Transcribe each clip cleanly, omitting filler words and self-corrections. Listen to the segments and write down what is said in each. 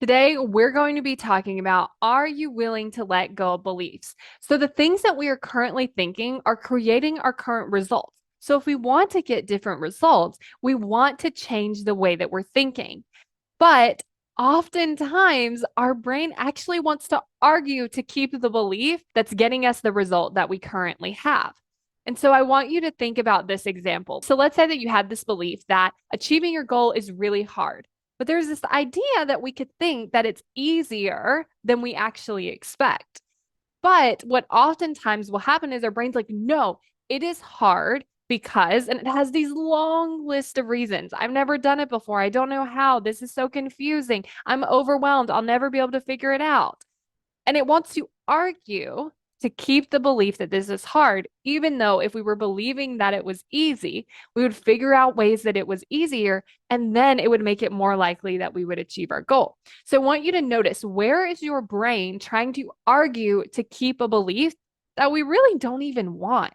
Today, we're going to be talking about, are you willing to let go of beliefs? So, the things that we are currently thinking are creating our current results. So, if we want to get different results, we want to change the way that we're thinking. But oftentimes, our brain actually wants to argue to keep the belief that's getting us the result that we currently have. And so I want you to think about this example. So let's say that you had this belief that achieving your goal is really hard. But there's this idea that we could think that it's easier than we actually expect. But what oftentimes will happen is our brain's like, no, it is hard because, and it has these long list of reasons. I've never done it before. I don't know how. This is so confusing. I'm overwhelmed. I'll never be able to figure it out. And it wants to argue to keep the belief that this is hard, even though if we were believing that it was easy, we would figure out ways that it was easier, and then it would make it more likely that we would achieve our goal. So I want you to notice, where is your brain trying to argue to keep a belief that we really don't even want?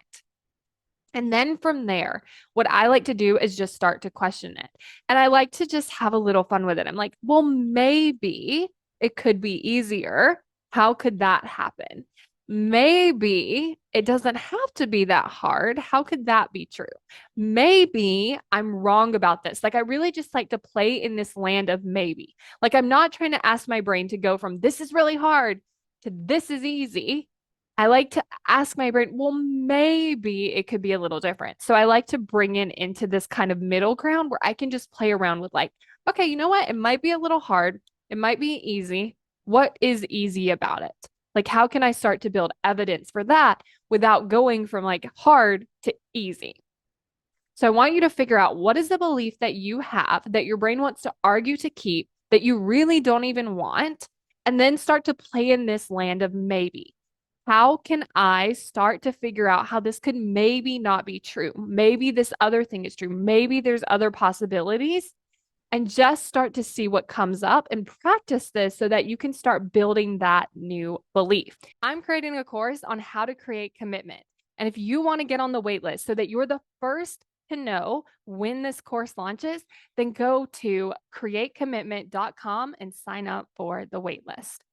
And then from there, what I like to do is just start to question it. And I like to just have a little fun with it. I'm like, well, maybe it could be easier. How could that happen? Maybe it doesn't have to be that hard. How could that be true? Maybe I'm wrong about this. Like, I really just like to play in this land of maybe. Like, I'm not trying to ask my brain to go from this is really hard to this is easy. I like to ask my brain, well, maybe it could be a little different. So I like to bring in into this kind of middle ground where I can just play around with, like, okay, you know what? It might be a little hard. It might be easy. What is easy about it? Like, how can I start to build evidence for that without going from like hard to easy? So I want you to figure out, what is the belief that you have that your brain wants to argue to keep that you really don't even want, and then start to play in this land of maybe. How can I start to figure out how this could maybe not be true? Maybe this other thing is true. Maybe there's other possibilities, and just start to see what comes up and practice this so that you can start building that new belief. I'm creating a course on how to create commitment. And if you want to get on the wait list so that you're the first to know when this course launches, then go to createcommitment.com and sign up for the wait list.